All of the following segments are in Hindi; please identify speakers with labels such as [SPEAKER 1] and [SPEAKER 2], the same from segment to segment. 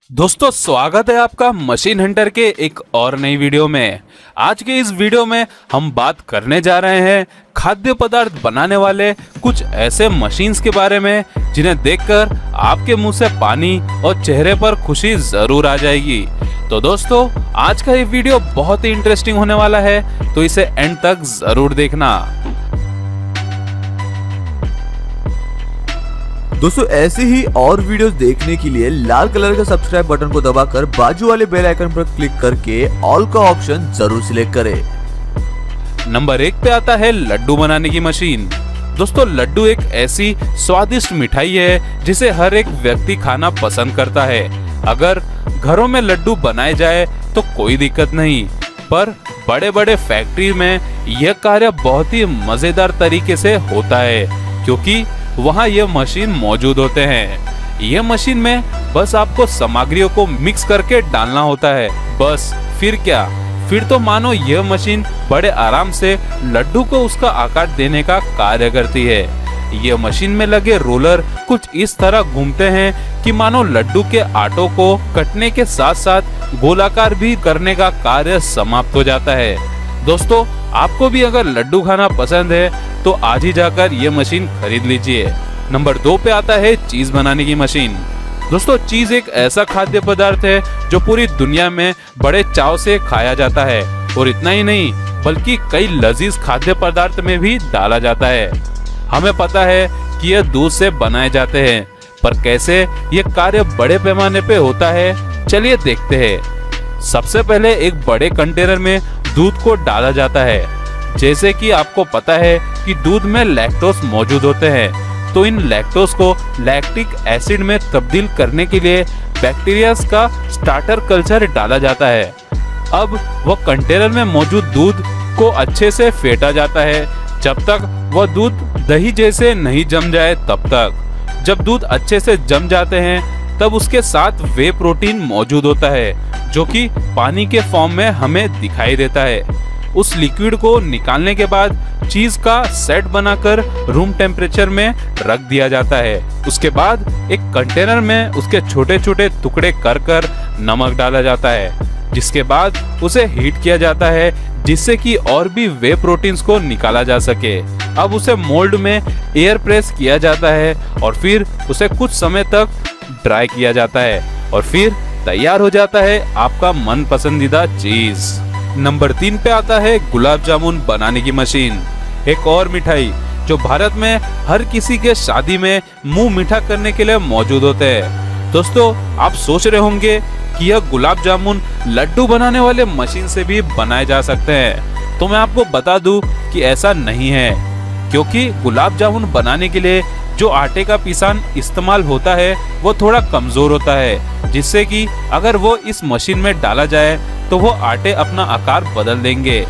[SPEAKER 1] दोस्तों स्वागत है आपका मशीन हंटर के एक और नई वीडियो में। आज के इस वीडियो में हम बात करने जा रहे हैं खाद्य पदार्थ बनाने वाले कुछ ऐसे मशीन्स के बारे में जिन्हें देखकर आपके मुंह से पानी और चेहरे पर खुशी जरूर आ जाएगी। तो दोस्तों आज का ये वीडियो बहुत ही इंटरेस्टिंग होने वाला है, तो इसे एंड तक जरूर देखना।
[SPEAKER 2] दोस्तों ऐसे ही और वीडियोस देखने के लिए लाल कलर का सब्सक्राइब बटन को दबाकर बाजू वाले बेल आइकन पर क्लिक करके ऑल का ऑप्शन जरूर सिलेक्ट करें।
[SPEAKER 1] नंबर 1 पे आता है लड्डू बनाने की मशीन। दोस्तों लड्डू एक ऐसी स्वादिष्ट मिठाई है जिसे हर एक व्यक्ति खाना पसंद करता है। अगर घरों में लड्डू बनाए जाए तो कोई दिक्कत नहीं, पर बड़े बड़े फैक्ट्री में यह कार्य बहुत ही मजेदार तरीके से होता है क्योंकि वहाँ ये मशीन मौजूद होते हैं। ये मशीन में बस आपको सामग्रियों को मिक्स करके डालना होता है, बस। फिर क्या, फिर तो मानो यह मशीन बड़े आराम से लड्डू को उसका आकार देने का कार्य करती है। ये मशीन में लगे रोलर कुछ इस तरह घूमते हैं कि मानो लड्डू के आटों को कटने के साथ साथ गोलाकार भी करने का कार्य समाप्त हो जाता है। दोस्तों आपको भी अगर लड्डू खाना पसंद है तो आज ही जाकर ये मशीन खरीद लीजिए। नंबर 2 पे आता है चीज बनाने की मशीन। दोस्तों चीज एक ऐसा खाद्य पदार्थ है जो पूरी दुनिया में बड़े चाव से खाया जाता है, और इतना ही नहीं बल्कि कई लजीज खाद्य पदार्थ में भी डाला जाता है। हमें पता है कि यह दूध से बनाए जाते हैं, पर कैसे ये कार्य बड़े पैमाने पे होता है, चलिए देखते हैं। सबसे पहले एक बड़े कंटेनर में दूध को डाला जाता है। जैसे कि आपको पता है कि दूध में लैक्टोज मौजूद होते हैं, तो इन लैक्टोज को लैक्टिक एसिड में तब्दील करने के लिए बैक्टीरियाज का स्टार्टर कल्चर डाला जाता है। अब वह कंटेनर में मौजूद दूध को अच्छे से फेंटा जाता है जब तक वह दूध दही जैसे नहीं जम जाए तब तक। जब दूध अच्छे से जम जाते हैं तब उसके साथ वे प्रोटीन मौजूद होता है जो कि पानी के फॉर्म में हमें दिखाई देता है। उस लिक्विड को निकालने के बाद चीज का सेट बनाकर रूम टेम्परेचर में रख दिया जाता है। उसके बाद एक कंटेनर में उसके छोटे छोटे टुकड़े कर नमक डाला जाता है, जिसके बाद उसे हीट किया जाता है जिससे कि और भी वे प्रोटीन्स को निकाला जा सके। अब उसे मोल्ड में एयर प्रेस किया जाता है और फिर उसे कुछ समय तक ड्राई किया जाता है और फिर तैयार हो जाता है आपका मन पसंदीदा चीज। नंबर 3 पे आता है गुलाब जामुन बनाने की मशीन। एक और मिठाई जो भारत में हर किसी के शादी में मुंह मीठा करने के लिए मौजूद होते हैं। दोस्तों आप सोच रहे होंगे कि यह गुलाब जामुन लड्डू बनाने वाले मशीन से भी बनाए जा सकते हैं, तो मैं आपको बता दूं कि ऐसा नहीं है, क्योंकि गुलाब जामुन बनाने के लिए जो आटे का पिसान इस्तेमाल होता है वो थोड़ा कमजोर होता है, जिससे कि अगर वो इस मशीन में डाला जाए तो वो आटे अपना आकार बदल देंगे।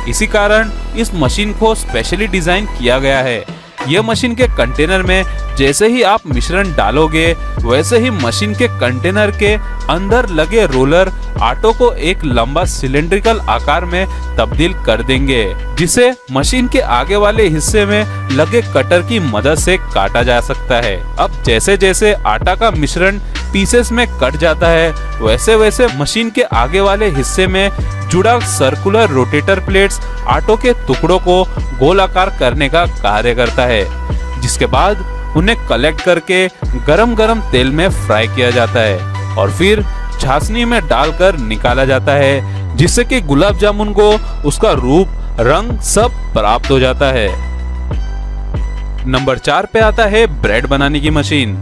[SPEAKER 1] इसी कारण इस मशीन को स्पेशली डिजाइन किया गया है। यह मशीन के कंटेनर में जैसे ही आप मिश्रण डालोगे वैसे ही मशीन के कंटेनर के अंदर लगे रोलर आटों को एक लंबा सिलेंड्रिकल आकार में तब्दील कर देंगे, जिसे मशीन के आगे वाले हिस्से में लगे कटर की मदद से काटा जा सकता है। अब जैसे जैसे आटा का मिश्रण पीसेस में कट जाता है वैसे वैसे मशीन के आगे वाले हिस्से में जुड़ा सर्कुलर रोटेटर प्लेट्स आटों के टुकड़ों को गोलाकार करने का कार्य करता है, जिसके बाद उन्हें कलेक्ट करके गरम गरम तेल में फ्राई किया जाता है और फिर छाछनी में डालकर निकाला जाता है, जिससे कि गुलाब जामुन को उसका रूप रंग सब प्राप्त हो जाता है। नंबर 4 पे आता है ब्रेड बनाने की मशीन।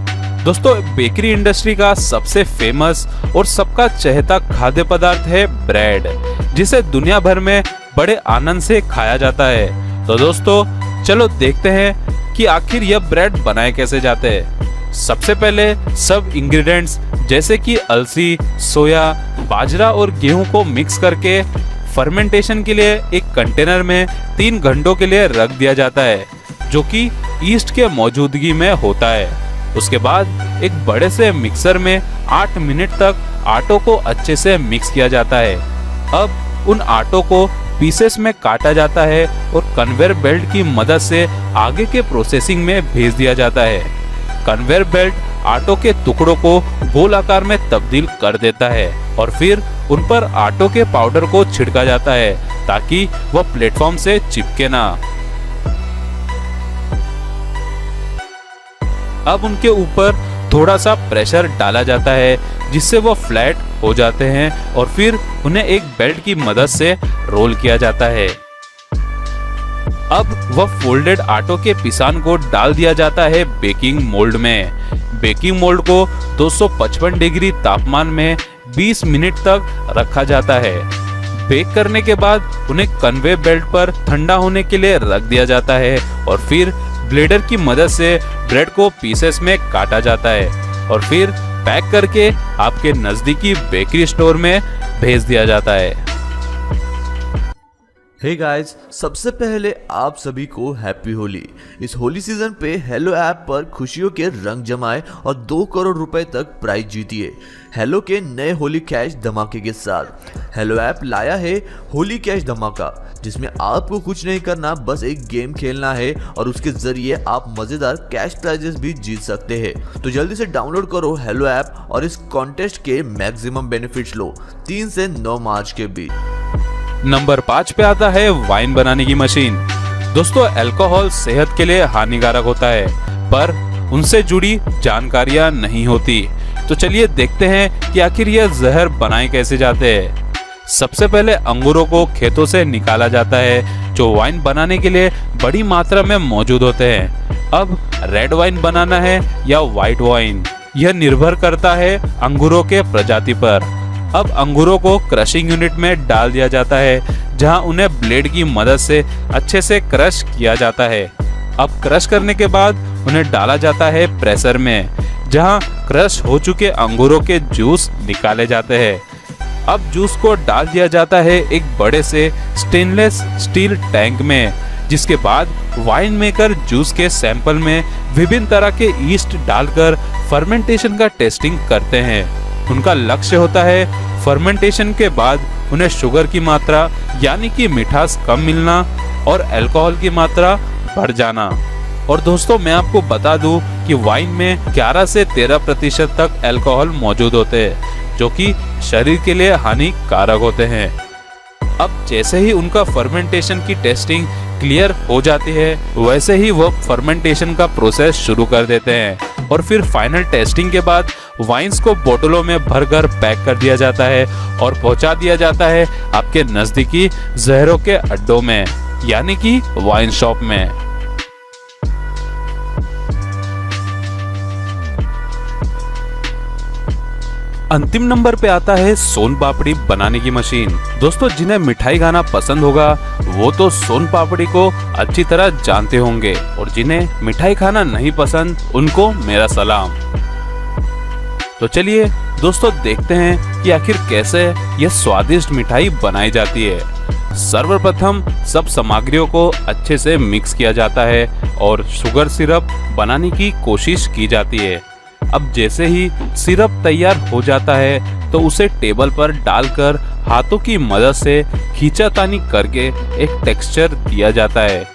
[SPEAKER 1] दोस्तों बेकरी इंडस्ट्री का सबसे फेमस और सबका चहेता खाद्य पदार्थ है ब्रेड, जिसे दुनिया भर में बड़े आनंद से खाया जाता है। तो दोस्तों चलो देखते हैं कि आखिर यह ब्रेड बनाए कैसे जाते हैं। सबसे पहले सब इंग्रेडिएंट्स जैसे कि अलसी, सोया, बाजरा और गेहूं को मिक्स करके फर्मेंटेशन के लिए एक कंटेनर में 3 घंटों के लिए रख दिया जाता है, जो कि ईस्ट के मौजूदगी में होता है। उसके बाद एक बड़े से मिक्सर में 8 मिनट तक आटों को अच्छे से मिक्स किया जाता है। अब उन आटों को पीसेस में काटा जाता है और कन्वेयर बेल्ट की मदद से आगे के प्रोसेसिंग में भेज दिया जाता है। कन्वेयर बेल्ट आटो के टुकड़ों को गोल आकार में तब्दील कर देता है और फिर उन पर आटो के पाउडर को छिड़का जाता है ताकि वह प्लेटफॉर्म से चिपके ना। अब उनके ऊपर थोड़ा सा प्रेशर डाला जाता है जिससे वो फ्लैट हो जाते हैं और फिर उन्हें एक बेल्ट की मदद से रोल किया जाता है। अब वह फोल्डेड आटो के पिसान को डाल दिया जाता है बेकिंग मोल्ड में। बेकिंग मोल्ड को 255 डिग्री तापमान में 20 मिनट तक रखा जाता है। बेक करने के बाद उन्हें कन्वे बेल्ट पर ठंडा होने के लिए रख दिया जाता है और फिर ब्लेडर की मदद से ब्रेड को पीसेस में काटा जाता है और फिर पैक करके आपके नजदीकी बेकरी स्टोर में भेज दिया जाता है।
[SPEAKER 2] हे गाइस, सबसे पहले आप सभी को हैप्पी होली। इस होली सीजन पे हेलो ऐप पर खुशियों के रंग जमाए और 2 करोड़ रुपए तक प्राइज जीतिए हेलो के नए होली कैश धमाके के साथ। हेलो ऐप लाया है होली कैश धमाका, जिसमें आपको कुछ नहीं करना, बस एक गेम खेलना है और उसके जरिए आप मजेदार कैश प्राइजेस भी जीत सकते हैं। तो जल्दी से डाउनलोड करो हेलो ऐप और इस कॉन्टेस्ट के मैक्सिमम बेनिफिट्स लो 3 से 9 मार्च के बीच।
[SPEAKER 1] नंबर 5 पे आता है वाइन बनाने की मशीन। दोस्तों, अल्कोहल सेहत के लिए हानिकारक होता है, पर उनसे जुड़ी जानकारियां नहीं होती। तो चलिए देखते हैं कि आखिर यह जहर बनाए कैसे जाते हैं। सबसे पहले अंगूरों को खेतों से निकाला जाता है जो वाइन बनाने के लिए बड़ी मात्रा में मौजूद होते हैं। अब रेड वाइन बनाना है या व्हाइट वाइन, यह निर्भर करता है अंगूरों के प्रजाति पर। अब अंगूरों को क्रशिंग यूनिट में डाल दिया जाता है जहां उन्हें ब्लेड की मदद से अच्छे से क्रश किया जाता है। अब क्रश करने के बाद उन्हें डाला जाता है प्रेसर में जहां क्रश हो चुके अंगूरों के जूस निकाले जाते हैं। अब जूस को डाल दिया जाता है एक बड़े से स्टेनलेस स्टील टैंक में, जिसके बाद वाइन मेकर जूस के सैंपल में विभिन्न तरह के ईस्ट डालकर फर्मेंटेशन का टेस्टिंग करते हैं। उनका लक्ष्य होता है फर्मेंटेशन के बाद उन्हें शुगर की मात्रा यानी कि मिठास कम मिलना और अल्कोहल की मात्रा बढ़ जाना। और दोस्तों, मैं आपको बता दूं कि वाइन में 11 से 13% तक अल्कोहल मौजूद होते हैं जो कि शरीर के लिए हानिकारक होते हैं। अब जैसे ही उनका फर्मेंटेशन की टेस्टिंग क्लियर हो जाती है वैसे ही वो फर्मेंटेशन का प्रोसेस शुरू कर देते हैं और फिर फाइनल टेस्टिंग के बाद वाइन्स को बोतलों में भरकर पैक कर दिया जाता है और पहुंचा दिया जाता है आपके नजदीकी जहरों के अड्डों में यानी कि वाइन शॉप में। अंतिम नंबर पे आता है सोन पापड़ी बनाने की मशीन। दोस्तों, जिन्हें मिठाई खाना पसंद होगा वो तो सोन पापड़ी को अच्छी तरह जानते होंगे और जिन्हें मिठाई खाना नहीं पसंद उनको मेरा सलाम। तो चलिए दोस्तों देखते हैं कि आखिर कैसे यह स्वादिष्ट मिठाई बनाई जाती है। सर्वप्रथम सब सामग्रियों को अच्छे से मिक्स किया जाता है और शुगर सिरप बनाने की कोशिश की जाती है। अब जैसे ही सिरप तैयार हो जाता है तो उसे टेबल पर डालकर हाथों की मदद से खींचातानी करके एक टेक्सचर दिया जाता है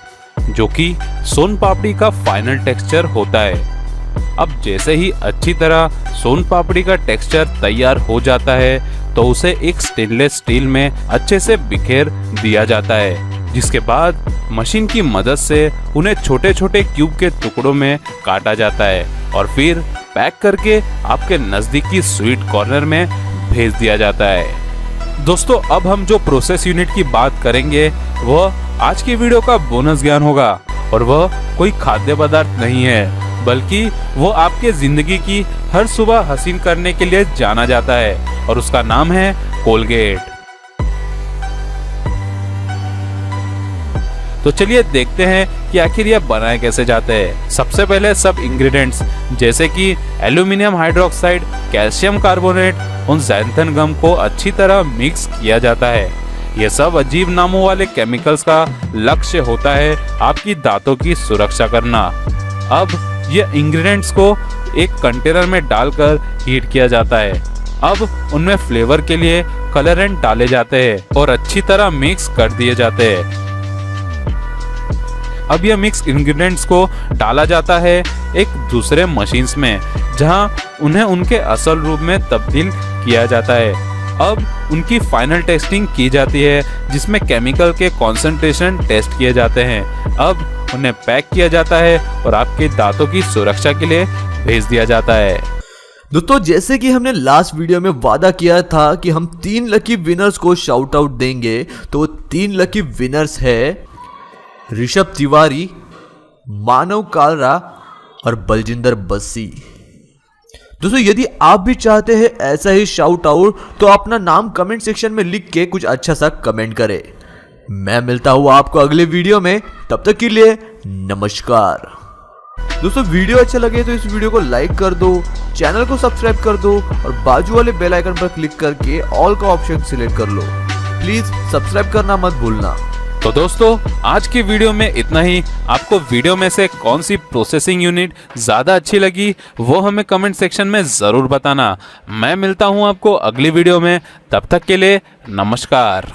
[SPEAKER 1] जो कि सोन पापड़ी का फाइनल टेक्सचर होता है। अब जैसे ही अच्छी तरह सोन पापड़ी का टेक्सचर तैयार हो जाता है तो उसे एक स्टेनलेस स्टील में अच्छे से बिखेर दिया जाता है, जिसके बाद मशीन की मदद से उन्हें छोटे छोटे क्यूब के टुकड़ों में काटा जाता है और फिर पैक करके आपके नजदीकी स्वीट कॉर्नर में भेज दिया जाता है। दोस्तों, अब हम जो प्रोसेस यूनिट की बात करेंगे वह आज की वीडियो का बोनस ज्ञान होगा और वह कोई खाद्य पदार्थ नहीं है बल्कि वो आपके जिंदगी की हर सुबह हसीन करने के लिए जाना जाता है और उसका नाम है कोलगेट। तो चलिए देखते हैं कि आखिर यह बनाए कैसे जाते हैं। सबसे पहले सब इंग्रेडिएंट्स जैसे कि एल्यूमिनियम हाइड्रोक्साइड, कैल्शियम कार्बोनेट और ज़ैंथन गम को अच्छी तरह मिक्स किया जाता है। यह सब अजीब नामों वाले केमिकल्स का लक्ष्य होता है आपकी दांतों की सुरक्षा करना। अब ये इंग्रेडिएंट्स को एक कंटेनर में डालकर हीट किया जाता है। अब उनमें फ्लेवर के लिए कलरेंट डाले जाते हैं और अच्छी तरह मिक्स कर दिए जाते हैं। अब यह मिक्स इंग्रेडिएंट्स को डाला जाता है एक दूसरे मशीन्स में, जहां उन्हें उनके असल रूप में तब्दील किया जाता है। अब उनकी फाइनल टेस्टिंग की जाती है, जिसमें केमिकल के कॉन्सेंट्रेशन टेस्ट किए जाते हैं। अब उन्हें पैक किया जाता है और आपके दांतों की सुरक्षा के लिए भेज दिया जाता है।
[SPEAKER 2] दोस्तों, जैसे कि हमने लास्ट वीडियो में वादा किया था कि हम 3 लकी विनर्स को शाउट आउट देंगे, तो 3 लकी विनर्स है ऋषभ तिवारी, मानव कालरा और बलजिंदर बस्सी। दोस्तों, यदि आप भी चाहते हैं ऐसा ही शाउट आउट, तो अपना नाम कमेंट सेक्शन में लिख के कुछ अच्छा सा कमेंट करें। मैं मिलता हूं आपको अगले वीडियो में, तब तक के लिए नमस्कार। दोस्तों, वीडियो अच्छा लगे तो इस वीडियो को लाइक कर दो, चैनल को सब्सक्राइब कर दो और बाजू वाले बेल आइकन पर क्लिक करके ऑल का ऑप्शन सिलेक्ट कर लो। प्लीज सब्सक्राइब करना मत भूलना।
[SPEAKER 1] तो दोस्तों, आज की वीडियो में इतना ही। आपको वीडियो में से कौन सी प्रोसेसिंग यूनिट ज़्यादा अच्छी लगी, वो हमें कमेंट सेक्शन में ज़रूर बताना। मैं मिलता हूं आपको अगली वीडियो में, तब तक के लिए नमस्कार।